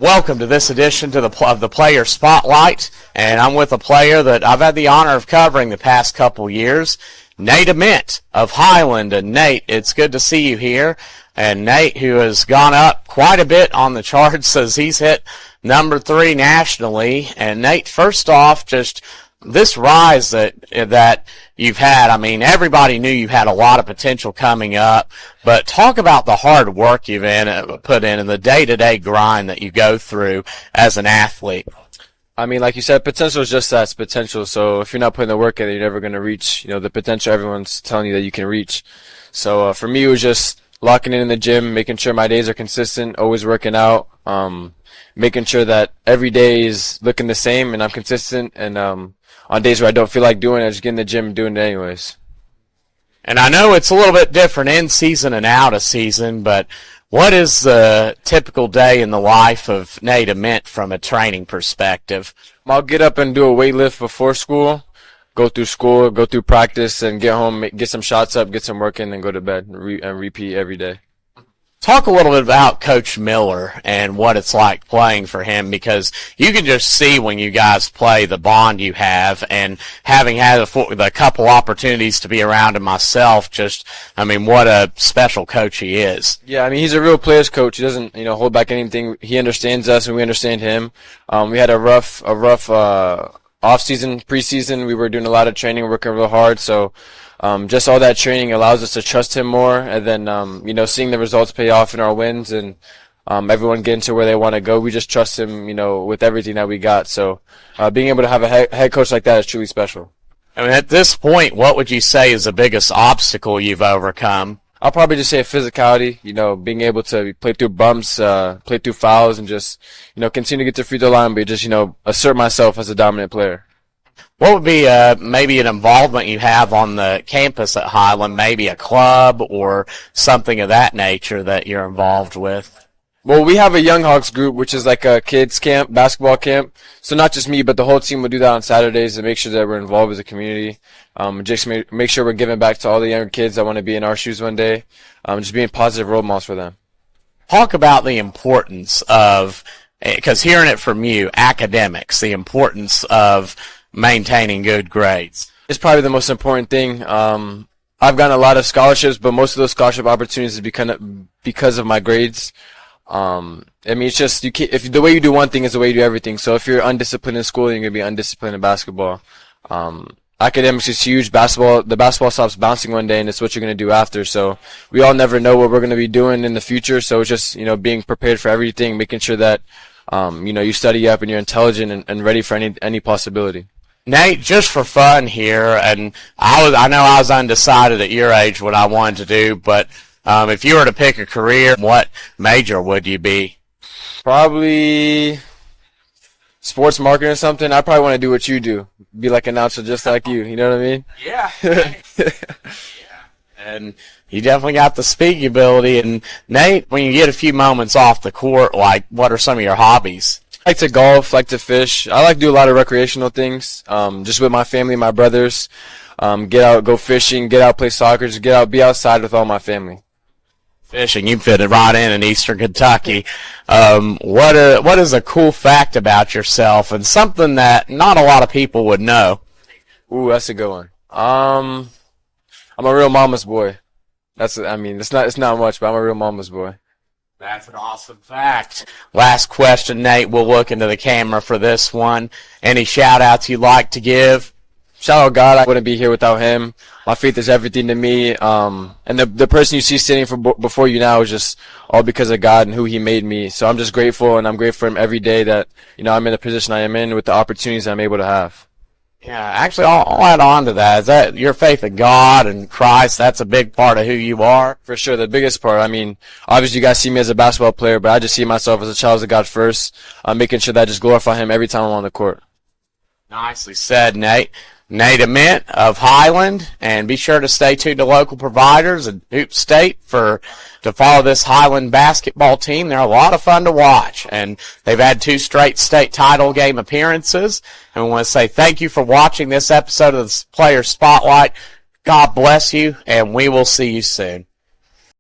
Welcome to this edition of the Player Spotlight, and I'm with a player that I've had the honor of covering the past couple years, Nate Ament of Highland. And Nate, it's good to see you here. And Nate, who has gone up quite a bit on the charts, says he's hit number 3 nationally. And Nate, first off, just this rise that you've had, I mean, everybody knew you had a lot of potential coming up, but talk about the hard work you've put in and the day-to-day grind that you go through as an athlete. I mean, like you said, potential is just that, it's potential. So if you're not putting the work in, you're never going to reach, the potential everyone's telling you that you can reach. So for me, it was just locking in the gym, making sure my days are consistent, always working out, making sure that every day is looking the same and I'm consistent, and on days where I don't feel like doing it, I just get in the gym and doing it anyways. And I know it's a little bit different in season and out of season, but what is the typical day in the life of Nate Ament from a training perspective? I'll get up and do a weight lift before school, go through practice, and get home, get some shots up, get some work in, and go to bed and repeat every day. Talk a little bit about Coach Miller and what it's like playing for him, because you can just see when you guys play the bond you have, and having had a couple opportunities to be around him myself, what a special coach he is. Yeah, I mean, he's a real player's coach. He doesn't, hold back anything. He understands us and we understand him. We had a rough off-season, preseason. We were doing a lot of training, working real hard, so just all that training allows us to trust him more, and then, seeing the results pay off in our wins and everyone getting to where they want to go, we just trust him, with everything that we got. So being able to have a head coach like that is truly special. I mean, at this point, what would you say is the biggest obstacle you've overcome? I'll probably just say physicality, being able to play through bumps, play through fouls, and just, continue to get to free throw line, but just, assert myself as a dominant player. What would be maybe an involvement you have on the campus at Highland, maybe a club or something of that nature that you're involved with? Well, we have a Young Hawks group, which is like a kids camp, basketball camp. So not just me, but the whole team will do that on Saturdays to make sure that we're involved as a community. Just make sure we're giving back to all the younger kids that want to be in our shoes one day. Just being positive role models for them. Talk about the importance of, because hearing it from you, academics, the importance of maintaining good grades. It's probably the most important thing. I've gotten a lot of scholarships, but most of those scholarship opportunities is because of my grades. It's just, if the way you do one thing is the way you do everything. So if you're undisciplined in school, you're going to be undisciplined in basketball. Academics is huge. The basketball stops bouncing one day, and it's what you're going to do after. So we all never know what we're going to be doing in the future. So it's just, being prepared for everything, making sure that, you study up and you're intelligent and ready for any possibility. Nate, just for fun here, and I know I was undecided at your age what I wanted to do, but if you were to pick a career, what major would you be? Probably sports marketing or something. I probably want to do what you do, be like an announcer just like you. You know what I mean? Yeah. Yeah. And you definitely got the speaking ability. And Nate, when you get a few moments off the court, like, what are some of your hobbies? I like to golf, like to fish. I like to do a lot of recreational things, just with my family, my brothers. Get out, go fishing, get out, play soccer, just get out, be outside with all my family. Fishing, you fit it right in Eastern Kentucky. What is a cool fact about yourself and something that not a lot of people would know? Ooh, that's a good one. I'm a real mama's boy. It's not much, but I'm a real mama's boy. That's an awesome fact. Last question, Nate. We'll look into the camera for this one. Any shout-outs you'd like to give? Shout out God. I wouldn't be here without him. My faith is everything to me. And the person you see sitting before you now is just all because of God and who he made me. So I'm just grateful, and I'm grateful for him every day that, I'm in the position I am in with the opportunities I'm able to have. Yeah, actually, I'll add on to that. Is that your faith in God and Christ? That's a big part of who you are. For sure, the biggest part. Obviously, you guys see me as a basketball player, but I just see myself as a child of God first. I'm making sure that I just glorify him every time I'm on the court. Nicely said, Nate. Nate Ament of Highland, and be sure to stay tuned to local providers and Hoop State to follow this Highland basketball team. They're a lot of fun to watch, and they've had 2 straight state title game appearances. And we want to say thank you for watching this episode of the Player Spotlight. God bless you, and we will see you soon.